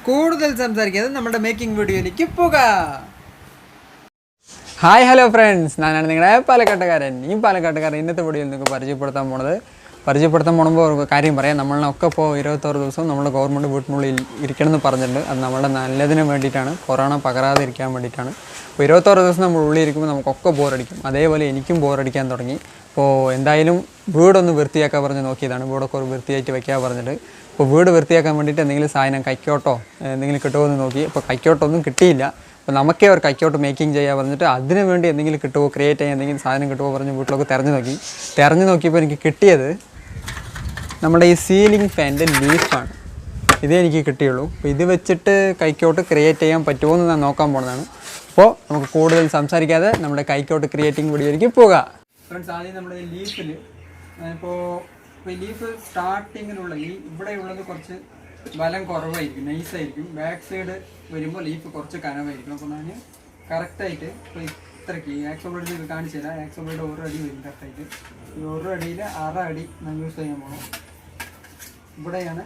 കൂടുതൽ സംസാരിക്കാതെ നമ്മുടെ മേക്കിംഗ് വീഡിയോയിലേക്ക് പോകാം. ഹായ് ഹലോ ഫ്രണ്ട്സ്, ഞാനാണ് നിങ്ങളുടെ പാലക്കാട്ടുകാരൻ. ഈ പാലക്കാട്ടുകാരൻ ഇന്നത്തെ വീഡിയോയിൽ നിങ്ങൾക്ക് പരിചയപ്പെടുത്താൻ പോകുമ്പോൾ ഒരു കാര്യം പറയാം. നമ്മളൊക്കെ ഇപ്പോൾ 26 ദിവസം നമ്മുടെ ഗവൺമെൻറ് വീട്ടിനുള്ളിൽ ഇരിക്കണമെന്ന് പറഞ്ഞിട്ടുണ്ട്. അത് നമ്മുടെ നല്ലതിന് വേണ്ടിയിട്ടാണ്, കൊറോണ പകരാതിരിക്കാൻ വേണ്ടിയിട്ടാണ്. അപ്പോൾ 26 ദിവസം നമ്മൾ ഉള്ളിലിരിക്കുമ്പോൾ നമുക്കൊക്കെ ബോറടിക്കും. അതേപോലെ എനിക്കും ബോറടിക്കാൻ തുടങ്ങി. അപ്പോൾ എന്തായാലും വീടൊന്ന് വൃത്തിയാക്കാൻ പറഞ്ഞ് നോക്കിയതാണ്. വീടൊക്കെ ഒരു വൃത്തിയായിട്ട് വയ്ക്കാൻ പറഞ്ഞിട്ട് അപ്പോൾ വീട് വൃത്തിയാക്കാൻ വേണ്ടിയിട്ട് എന്തെങ്കിലും സാധനം കൈക്കോട്ടോ എന്തെങ്കിലും കിട്ടുമോ എന്ന് നോക്കി. അപ്പോൾ കൈക്കോട്ടൊന്നും കിട്ടിയില്ല. അപ്പോൾ നമുക്കേ ഒരു കൈക്കോട്ട് മേക്കിംഗ് ചെയ്യാൻ പറഞ്ഞിട്ട് അതിന് വേണ്ടി എന്തെങ്കിലും കിട്ടുമോ, ക്രിയേറ്റ് ചെയ്യാൻ എന്തെങ്കിലും സാധനം കിട്ടുമോ പറഞ്ഞ് വീട്ടിലൊക്കെ തിരഞ്ഞു നോക്കിയപ്പോൾ എനിക്ക് കിട്ടിയത് നമ്മുടെ ഈ സീലിംഗ് ഫാനിൻ്റെ ലീഫാണ്. ഇതേ എനിക്ക് കിട്ടിയുള്ളൂ. അപ്പോൾ ഇത് വെച്ചിട്ട് കൈക്കോട്ട് ക്രിയേറ്റ് ചെയ്യാൻ പറ്റുമോ എന്ന് ഞാൻ നോക്കാൻ പോകുന്നതാണ്. അപ്പോൾ നമുക്ക് കൂടുതൽ സംസാരിക്കാതെ നമ്മുടെ കൈക്കോട്ട് ക്രിയേറ്റിംഗ് വീഡിയോയിലേക്ക് പോകാം. ഫ്രണ്ട്സ്, ആദ്യം നമ്മുടെ ലീഫിൽ ഇപ്പോൾ ലീഫ് സ്റ്റാർട്ടിങ്ങിലുള്ള ഇവിടെയുള്ളത് കുറച്ച് ബലം കുറവായിരിക്കും, നൈസായിരിക്കും. ബാക്ക് സൈഡ് വരുമ്പോൾ ലീഫ് കുറച്ച് കനവായിരിക്കും. അപ്പോൾ ഞാൻ കറക്റ്റായിട്ട് ഇപ്പോൾ ഇത്രയ്ക്ക് ആക്സോ ബ്ലേഡ് കാണിച്ചു തരാം. ആക്സോ ബ്ലേഡ് 1 അടി വരും കറക്റ്റായിട്ട്. ഈ 1 അടിയിൽ 6 അടി ഞാൻ യൂസ് ചെയ്യാൻ പോകണം. ഇവിടെയാണ്.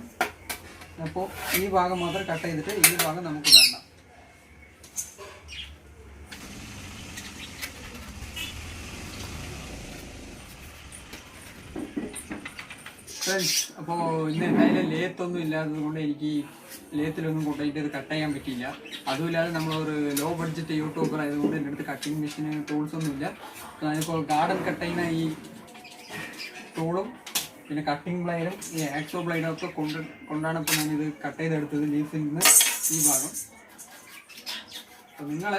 അപ്പോൾ ഈ ഭാഗം മാത്രം കട്ട് ചെയ്തിട്ട് ഈ ഭാഗം നമുക്ക് വേണ്ട. ഫ്രണ്ട്സ്, അപ്പോൾ ഇന്ന് എന്തായാലും ലേത്തൊന്നും ഇല്ലാത്തത് കൊണ്ട് എനിക്ക് ലേത്തിലൊന്നും കൊണ്ടുപോയിട്ട് ഇത് കട്ട് ചെയ്യാൻ പറ്റിയില്ല. അതുമില്ലാതെ നമ്മളൊരു ലോ ബഡ്ജറ്റ് യൂട്യൂബർ ആയതുകൊണ്ട് എൻ്റെ അടുത്ത് കട്ടിങ് മെഷീന് ടൂൾസൊന്നുമില്ല. ഞാനിപ്പോൾ ഗാർഡൻ കട്ട് ചെയ്യുന്ന ഈ ടൂളും പിന്നെ കട്ടിങ് ബ്ലേഡും ഈ ആക്സോ ബ്ലേഡും ഒക്കെ കൊണ്ടാണ് ഇപ്പോൾ ഞാനിത് കട്ട് ചെയ്തെടുത്തത് ലീഫിൽ നിന്ന് ഈ ഭാഗം. അപ്പോൾ നിങ്ങൾ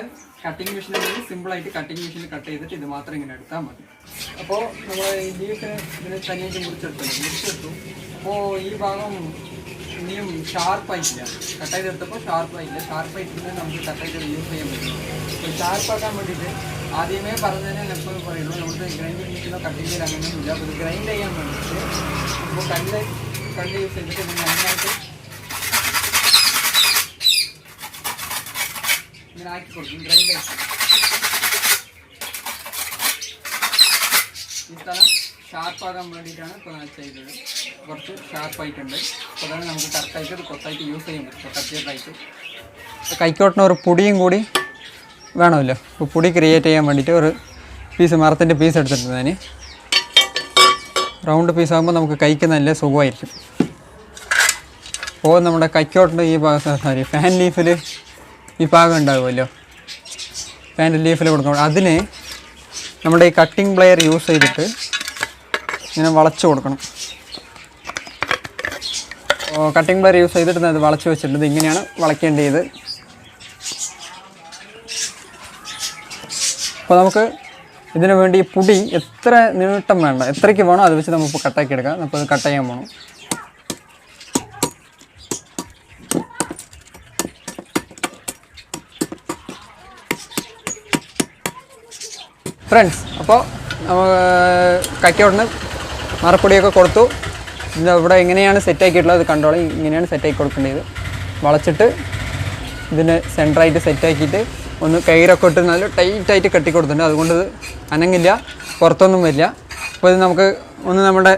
കട്ടിങ് മെഷീനിൽ സിമ്പിളായിട്ട് കട്ടിങ് മെഷീനിൽ കട്ട് ചെയ്തിട്ട് ഇത് മാത്രം ഇങ്ങനെ എടുത്താൽ മതി. അപ്പോൾ നമ്മൾ ഈ ലീഫ് ഇതിന് തനിയായിട്ട് മുറിച്ചെടുത്തു. അപ്പോൾ ഈ ഭാഗം ഇനിയും ഷാർപ്പായിട്ടില്ല. കട്ട് ചെയ്തെടുത്തപ്പോൾ ഷാർപ്പായിട്ടില്ല നമുക്ക് കട്ട് ചെയ്ത് യൂസ് ചെയ്യാൻ പറ്റും. അപ്പോൾ ഷാർപ്പാക്കാൻ വേണ്ടിയിട്ട് ആദ്യമേ പറഞ്ഞതിനെ ഞാൻ എപ്പോഴും പറയുള്ളൂ, നമുക്ക് ഗ്രൈൻഡിങ് മെഷീനോ കട്ടിങ് ചെയ്ത് അങ്ങനെയൊന്നുമില്ല. അപ്പോൾ ഇത് ഗ്രൈൻഡ് ചെയ്യാൻ വേണ്ടിയിട്ട് അപ്പോൾ കല്ല് യൂസ് ചെയ്തിട്ട് നന്നായിട്ട് ഇങ്ങനെ ആക്കി കൊടുക്കും. ഗ്രൈൻഡ് ആക്കി ഈ സ്ഥലം ഷാർപ്പാകാൻ വേണ്ടിയിട്ടാണ് ഇപ്പോൾ ഞാൻ ചെയ്തത്. കുറച്ച് ഷാർപ്പായിട്ടുണ്ട്. അപ്പോൾ അതാണ് നമുക്ക് കറക്റ്റായിട്ട് ഇത് കൊത്തായിട്ട് യൂസ് ചെയ്യാൻ പറ്റും. കറക്റ്റായിട്ട് കൈക്കോട്ടിന് ഒരു പൊടിയും കൂടി വേണമല്ലോ. അപ്പോൾ പൊടി ക്രിയേറ്റ് ചെയ്യാൻ വേണ്ടിയിട്ട് ഒരു മരത്തിൻ്റെ പീസ് എടുത്തിട്ടുണ്ട്. ഞാൻ റൗണ്ട് പീസ് ആകുമ്പോൾ നമുക്ക് കൈക്ക് നല്ല സുഖമായിരിക്കും. അപ്പോൾ നമ്മുടെ കൈക്കോട്ടിൻ്റെ ഈ ഭാഗം ഫാൻ ലീഫിൽ ഈ ഭാഗം ഉണ്ടാകുമല്ലോ, ഫാൻ ലീഫിൽ കൊടുക്കണം. അതിന് നമ്മുടെ ഈ കട്ടിംഗ് പ്ലെയർ യൂസ് ചെയ്തിട്ട് ഇങ്ങനെ വളച്ചു കൊടുക്കണം. കട്ടിംഗ് പ്ലെയർ യൂസ് ചെയ്തിട്ട് അത് വളച്ച് വെച്ചിട്ടുണ്ട്. ഇങ്ങനെയാണ് വളയ്ക്കേണ്ടത്. അപ്പോൾ നമുക്ക് ഇതിനു വേണ്ടി പൊടി എത്ര നീട്ടം വേണ്ട, എത്രയ്ക്ക് വേണോ അത് വെച്ച് നമുക്ക് കട്ടാക്കി എടുക്കാം. അപ്പോൾ അത് കട്ട് ചെയ്യാൻ പോകണം. ഫ്രണ്ട്സ്, അപ്പോൾ കൈക്കോട്ടിന് മറപ്പൊടിയൊക്കെ കൊടുത്തു. ഇത് ഇവിടെ എങ്ങനെയാണ് സെറ്റാക്കിയിട്ടുള്ളത് കണ്ടോളൂ. ഇങ്ങനെയാണ് സെറ്റാക്കി കൊടുക്കേണ്ടത്. വളച്ചിട്ട് ഇതിന് സെൻറ്ററായിട്ട് സെറ്റാക്കിയിട്ട് ഒന്ന് കയ്യിലൊക്കെ ഇട്ട് നല്ല ടൈറ്റായിട്ട് കെട്ടി കൊടുത്തിട്ടുണ്ട്. അതുകൊണ്ട് ഇത് അനങ്ങില്ല, പുറത്തൊന്നും വരില്ല. അപ്പോൾ ഇത് നമുക്ക് ഒന്ന് നമ്മുടെ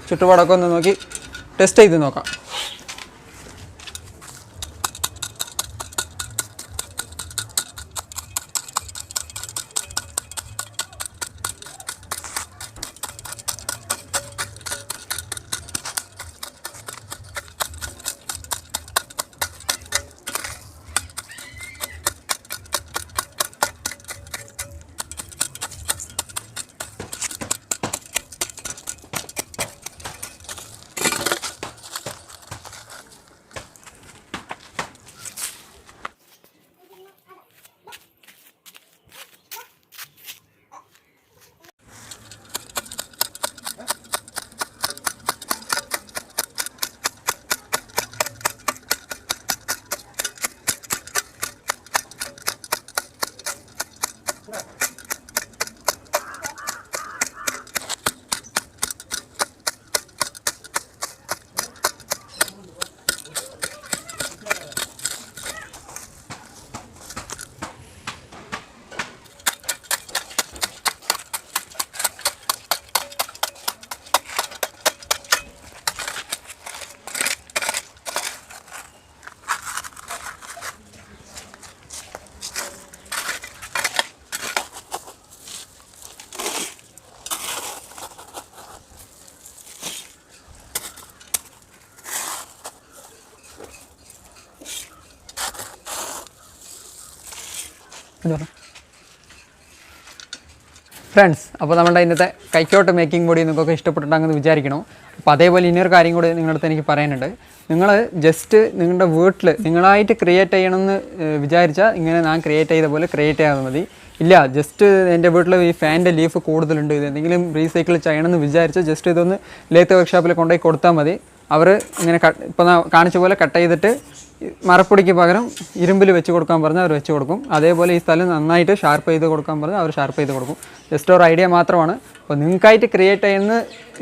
ചുറ്റുപാടൊക്കെ ഒന്ന് നോക്കി ടെസ്റ്റ് ചെയ്ത് നോക്കാം. ഫ്രണ്ട്സ്, അപ്പോൾ നമ്മുടെ ഇന്നത്തെ കൈക്കോട്ട് മേക്കിംഗ് ബോഡി നിങ്ങൾക്കൊക്കെ ഇഷ്ടപ്പെട്ടിട്ടുണ്ടെന്ന് വിചാരിക്കണം. അപ്പോൾ അതേപോലെ ഇനിയൊരു കാര്യം കൂടി നിങ്ങളുടെ അടുത്ത് എനിക്ക് പറയാനുണ്ട്. നിങ്ങൾ ജസ്റ്റ് നിങ്ങളുടെ വീട്ടിൽ നിങ്ങളായിട്ട് ക്രിയേറ്റ് ചെയ്യണമെന്ന് വിചാരിച്ചാൽ ഇങ്ങനെ ഞാൻ ക്രിയേറ്റ് ചെയ്ത പോലെ ക്രിയേറ്റ് ചെയ്യാതെ മതി. ഇല്ല, ജസ്റ്റ് എൻ്റെ വീട്ടിൽ ഈ ഫാനിൻ്റെ ലീഫ് കൂടുതലുണ്ട്, ഇത് എന്തെങ്കിലും റീസൈക്കിൾ ചെയ്യണമെന്ന് വിചാരിച്ചാൽ ജസ്റ്റ് ഇതൊന്ന് ലേത്ത് വർക്ക്ഷോപ്പിൽ കൊണ്ടുപോയി കൊടുത്താൽ മതി. അവർ ഇങ്ങനെ ഇപ്പോൾ കാണിച്ച പോലെ കട്ട് ചെയ്തിട്ട് മരപ്പൊടിക്ക് പകരം ഇരുമ്പിൽ വെച്ച് കൊടുക്കാൻ പറഞ്ഞാൽ അവർ വെച്ച് കൊടുക്കും. അതേപോലെ ഈ സ്ഥലം നന്നായിട്ട് ഷാർപ്പ് ചെയ്ത് കൊടുക്കാൻ പറഞ്ഞാൽ അവർ ഷാർപ്പ് ചെയ്ത് കൊടുക്കും. ജസ്റ്റ് ഒരു ഐഡിയ മാത്രമാണ്. അപ്പോൾ നിങ്ങൾക്കായിട്ട് ക്രിയേറ്റ് ചെയ്യുന്ന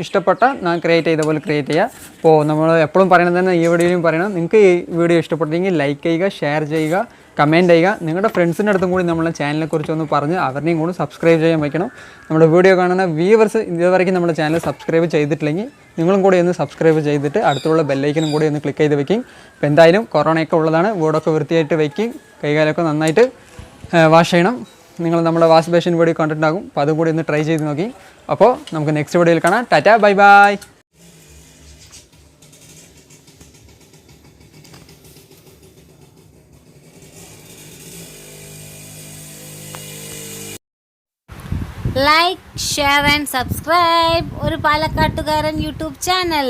ഇഷ്ടപ്പെട്ടാൽ ഞാൻ ക്രിയേറ്റ് ചെയ്ത പോലെ ക്രിയേറ്റ് ചെയ്യുക. അപ്പോൾ നമ്മൾ എപ്പോഴും പറയുന്നത് തന്നെ ഈ വീഡിയോയിലും പറയണം, നിങ്ങൾക്ക് ഈ വീഡിയോ ഇഷ്ടപ്പെട്ടെങ്കിൽ ലൈക്ക് ചെയ്യുക, ഷെയർ ചെയ്യുക, കമൻറ്റ് ചെയ്യുക. നിങ്ങളുടെ ഫ്രണ്ട്സിൻ്റെ അടുത്തും കൂടി നമ്മളെ ചാനലിനെക്കുറിച്ച് ഒന്ന് പറഞ്ഞ് അവരുടെയും കൂടി സബ്സ്ക്രൈബ് ചെയ്യാൻ വയ്ക്കണം. നമ്മുടെ വീഡിയോ കാണുന്ന വ്യൂവേഴ്സ് ഇതുവരെയ്ക്കും നമ്മുടെ ചാനൽ സബ്സ്ക്രൈബ് ചെയ്തിട്ടില്ലെങ്കിൽ നിങ്ങളും കൂടി ഒന്ന് സബ്സ്ക്രൈബ് ചെയ്തിട്ട് അടുത്തുള്ള ബെല്ലൈക്കനും കൂടി ഒന്ന് ക്ലിക്ക് ചെയ്ത് വെക്കും. അപ്പോൾ എന്തായാലും കൊറോണയൊക്കെ ഉള്ളതാണ്, വീടൊക്കെ വൃത്തിയായിട്ട് വയ്ക്കും, കൈകാലൊക്കെ നന്നായിട്ട് വാഷ് ചെയ്യണം. നിങ്ങൾ നമ്മുടെ വാഷ് ബേസിൻ വീഡിയോ കണ്ടിട്ടുണ്ടാകും. അപ്പോൾ അതും കൂടി ഒന്ന് ട്രൈ ചെയ്ത് നോക്കി. അപ്പോൾ നമുക്ക് നെക്സ്റ്റ് വീഡിയോയിൽ കാണാം. Tata, bye bye. Like, share and subscribe ഒരു പാലക്കാട്ടുകാരൻ യൂട്യൂബ് ചാനൽ.